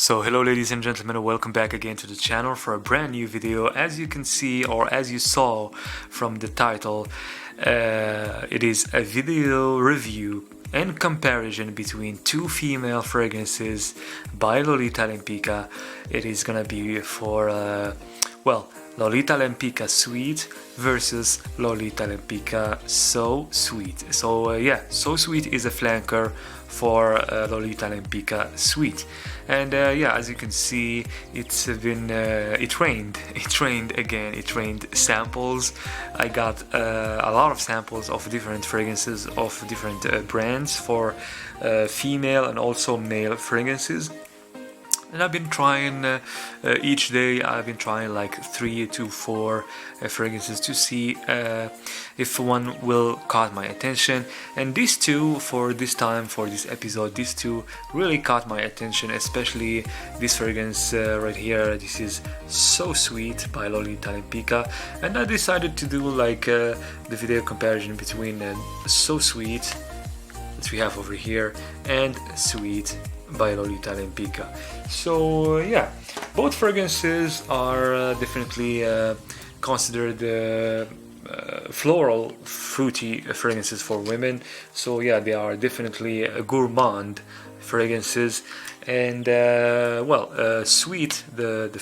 So hello ladies and gentlemen, welcome back again to the channel for a brand new video. As you can see, or as you saw from the title, it is a video review and comparison between two female fragrances by Lolita Lempicka. It is gonna be for Lolita Lempicka SWEET versus Lolita Lempicka So Sweet. So Sweet is a flanker for Lolita Lempicka SWEET, and as you can see, it's been it rained again. It rained samples. I got a lot of samples of different fragrances of different brands for female and also male fragrances. And I've been trying each day. I've been trying like 3 to 4 fragrances to see if one will caught my attention. And these two, for this episode, these two really caught my attention. Especially this fragrance right here. This is So Sweet by Lolita Lempicka, and I decided to do like the video comparison between So Sweet that we have over here and Sweet by Lolita Lempicka. So both fragrances are definitely considered floral, fruity fragrances for women. So they are definitely gourmand fragrances. And Sweet, the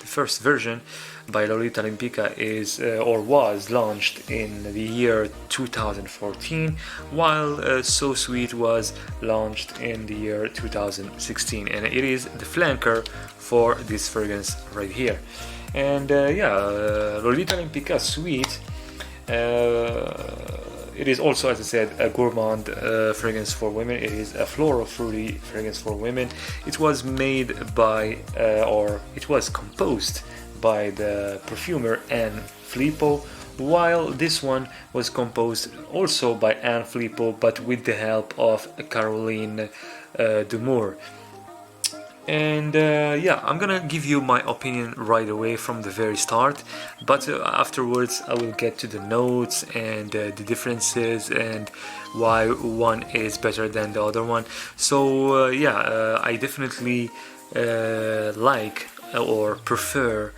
first version by Lolita Lempicka is or was launched in the year 2014, while So Sweet was launched in the year 2016, and it is the flanker for this fragrance right here. And Lolita Lempicka SWEET, it is also, as I said, a gourmand fragrance for women. It is a floral fruity fragrance for women. It was made by or it was composed by the perfumer Anne Filippo, while this one was composed also by Anne Filippo, but with the help of Caroline Dumour. And I'm gonna give you my opinion right away from the very start, but afterwards I will get to the notes and the differences and why one is better than the other one. So I definitely like or prefer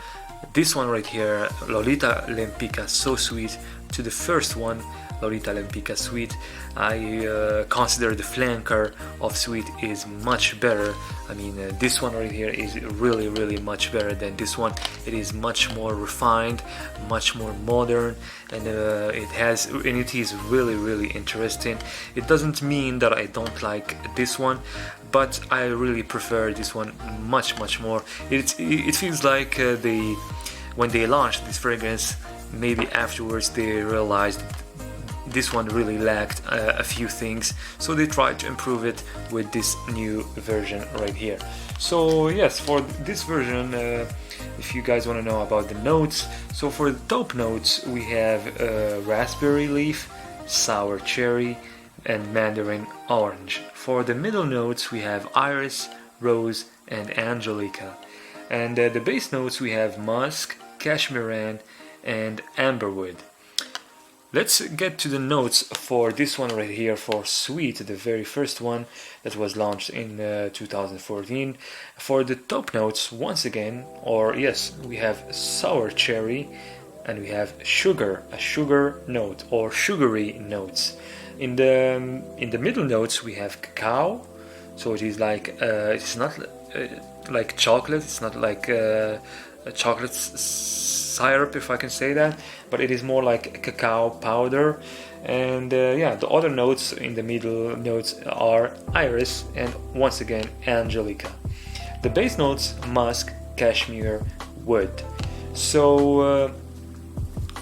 this one right here, Lolita Lempicka So Sweet, to the first one, Lolita Lempicka SWEET. I consider the flanker of Sweet is much better. I mean, this one right here is really much better than this one. It is much more refined, much more modern, and it is really interesting. It doesn't mean that I don't like this one, but I really prefer this one much more. It feels like when they launched this fragrance, maybe afterwards they realized this one really lacked a few things, so they tried to improve it with this new version right here. So yes, for this version, if you guys want to know about the notes, so for the top notes we have raspberry leaf, sour cherry, and mandarin orange. For the middle notes we have iris, rose, and angelica. And the base notes we have musk, cashmeran, and amberwood. Let's get to the notes for this one right here, for Sweet, the very first one that was launched in 2014. For the top notes, once again, we have sour cherry, and we have sugar, a sugar note or sugary notes. In the middle notes we have cacao, so it is like it's not like chocolate, it's not like chocolate syrup, if I can say that, but it is more like cacao powder. And the other notes in the middle notes are iris and once again angelica. The base notes musk, cashmere, wood. So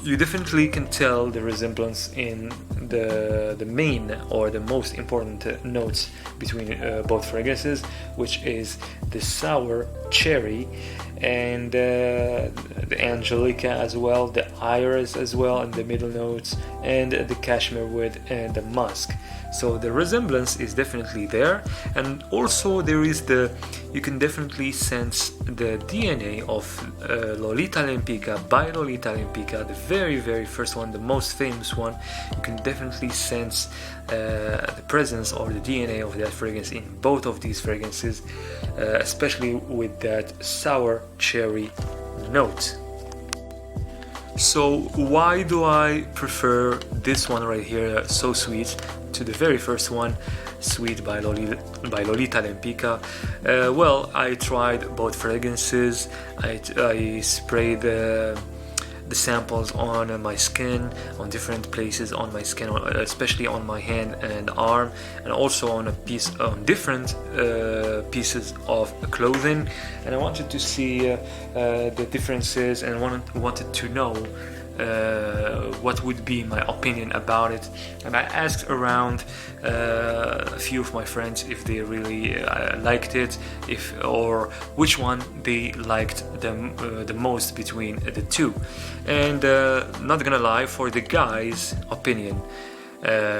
you definitely can tell the resemblance in the main or the most important notes between both fragrances, which is the sour cherry and the angelica as well, the iris as well in the middle notes, and the cashmere wood and the musk. So the resemblance is definitely there, and also there is you can definitely sense the DNA of Lolita Lempicka by Lolita Lempicka, the very first one, the most famous one. You can definitely sense the presence or the DNA of that fragrance in both of these fragrances, especially with that sour cherry note. So why do I prefer this one right here, So Sweet, to the very first one, Sweet by Lolita Lempicka? Well, I tried both fragrances. I sprayed the samples on my skin, on different places on my skin, especially on my hand and arm, and also on different pieces of clothing. And I wanted to see the differences, and wanted to know what would be my opinion about it. And I asked around a few of my friends if they really liked it, or which one they liked the most between the two. And not gonna lie, for the guys' opinion,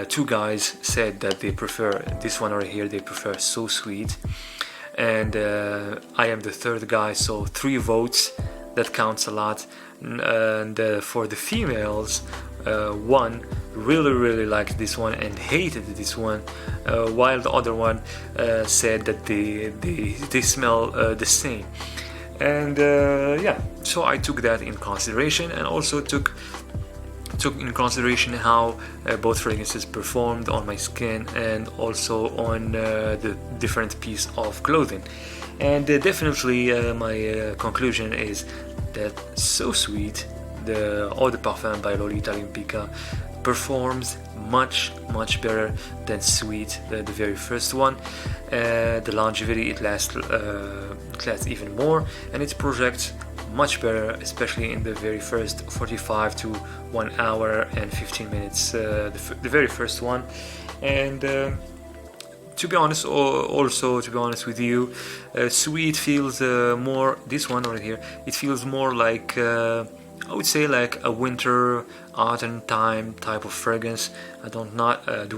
two guys said that they prefer this one right here, they prefer So Sweet, and I am the third guy, so 3 votes, that counts a lot. And for the females, one really liked this one and hated this one, while the other one said that they smell the same. And yeah, so I took that in consideration, and also took in consideration how both fragrances performed on my skin and also on the different piece of clothing. And definitely my conclusion is that So Sweet, the Eau de Parfum by Lolita Lempicka, performs much better than Sweet, the very first one. The longevity, it lasts even more, and it projects much better, especially in the very first 45 to 1 hour and 15 minutes, the very first one. And to be honest, also to be honest with you, Sweet feels more, this one right here, it feels more like I would say like a winter, autumn time type of fragrance. I do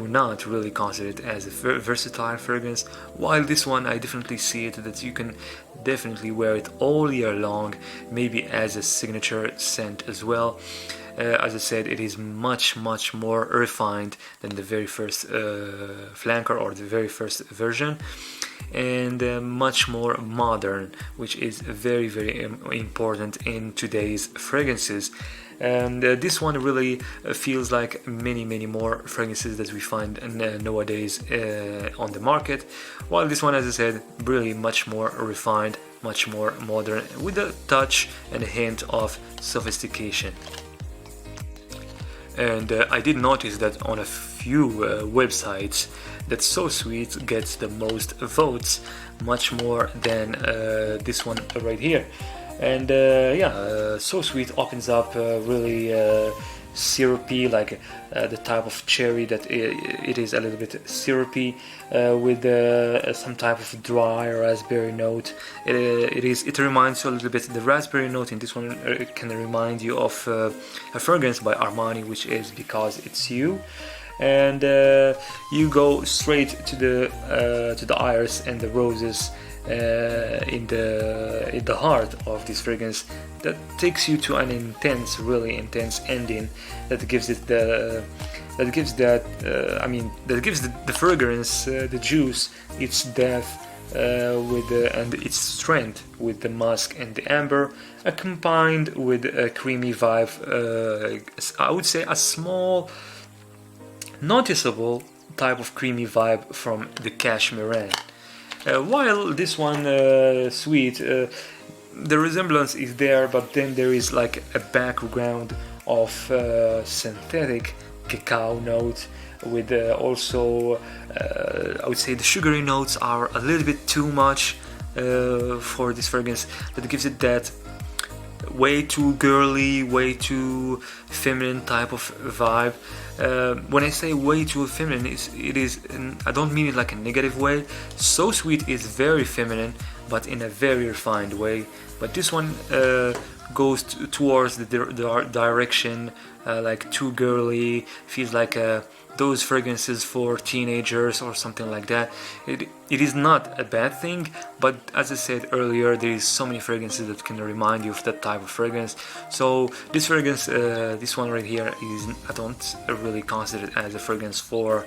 not really consider it as a versatile fragrance, while this one I definitely see it that you can definitely wear it all year long, maybe as a signature scent as well. As I said, it is much more refined than the very first flanker or the very first version, and much more modern, which is very important in today's fragrances. And this one really feels like many more fragrances that we find nowadays on the market, while this one, as I said, really much more refined, much more modern, with a touch and a hint of sophistication. And I did notice that on a few websites that So Sweet gets the most votes, much more than this one right here. And yeah, So Sweet opens up really syrupy, like the type of cherry that it is a little bit syrupy, with some type of dry raspberry note. It reminds you a little bit, the raspberry note in this one can remind you of a fragrance by Armani, which is Because It's You. And you go straight to the iris and the roses in the heart of this fragrance, that takes you to an really intense ending that gives it the fragrance, the juice, its depth, and its strength with the musk and the amber, combined with a creamy vibe. I would say a small, noticeable type of creamy vibe from the cashmere. While this one, Sweet, the resemblance is there, but then there is like a background of synthetic cacao note, with also I would say the sugary notes are a little bit too much for this fragrance, that gives it that way too girly, way too feminine type of vibe. When I say way too feminine, it is, I don't mean it like a negative way. So Sweet is very feminine, but in a very refined way. But this one goes towards the direction like too girly, feels like a those fragrances for teenagers or something like that. It is not a bad thing, but as I said earlier, there is so many fragrances that can remind you of that type of fragrance. So this fragrance, this one right here, I don't really consider it as a fragrance for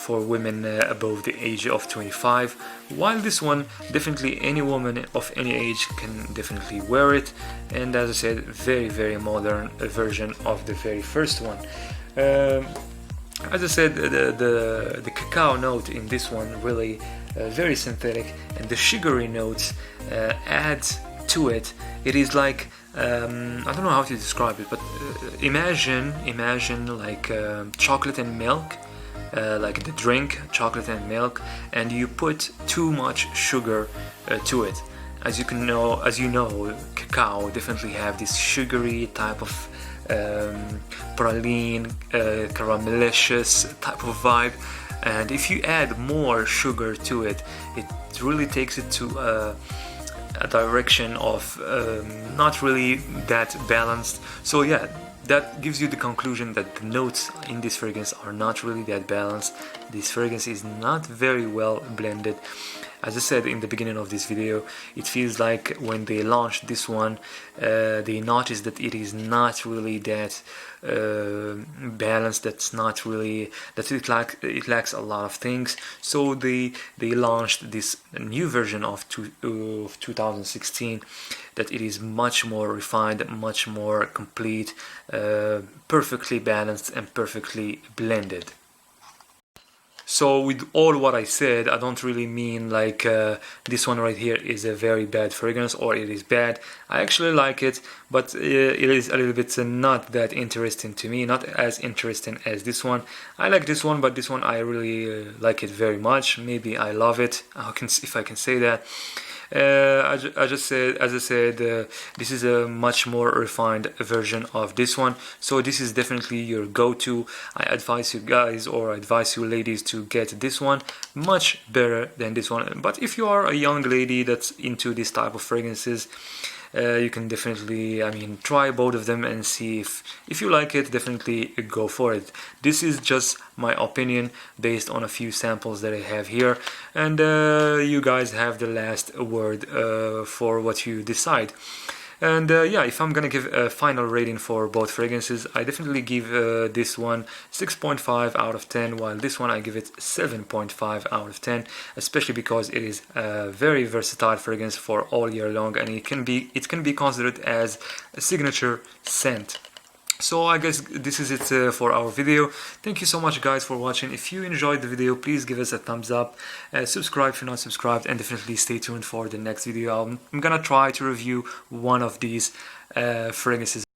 women above the age of 25, while this one, definitely any woman of any age can definitely wear it. And as I said, very modern version of the very first one. As I said, the cacao note in this one really very synthetic, and the sugary notes add to it. It is like I don't know how to describe it, but imagine like chocolate and milk. Like the drink chocolate and milk, and you put too much sugar to it. As you know, cacao definitely have this sugary type of praline, caramelicious type of vibe, and if you add more sugar to it, it really takes it to a direction of not really that balanced. So yeah, that gives you the conclusion that the notes in this fragrance are not really that balanced. This fragrance is not very well blended. As I said in the beginning of this video, it feels like when they launched this one, they noticed that it is not really that balanced. That's not really, that it lacks a lot of things. So they launched this new version of 2016, that it is much more refined, much more complete, perfectly balanced and perfectly blended. So with all what I said, I don't really mean like this one right here is a very bad fragrance or it is bad. I actually like it, but it is a little bit not that interesting to me, not as interesting as this one. I like this one, but this one I really like it very much. Maybe I love it, if I can say that. As I said, this is a much more refined version of this one, so this is definitely your go-to. I advise you guys, or advise you ladies, to get this one. Much better than this one. But if you are a young lady that's into this type of fragrances, you can definitely, try both of them and see if you like it. Definitely go for it. This is just my opinion based on a few samples that I have here, and you guys have the last word for what you decide. And yeah, if I'm gonna give a final rating for both fragrances, I definitely give this one 6.5 out of 10, while this one I give it 7.5 out of 10, especially because it is a very versatile fragrance for all year long, and it can be considered as a signature scent. So I guess this is it for our video. Thank you so much guys for watching. If you enjoyed the video, please give us a thumbs up, subscribe if you're not subscribed, and definitely stay tuned for the next video. I'm gonna try to review one of these fragrances.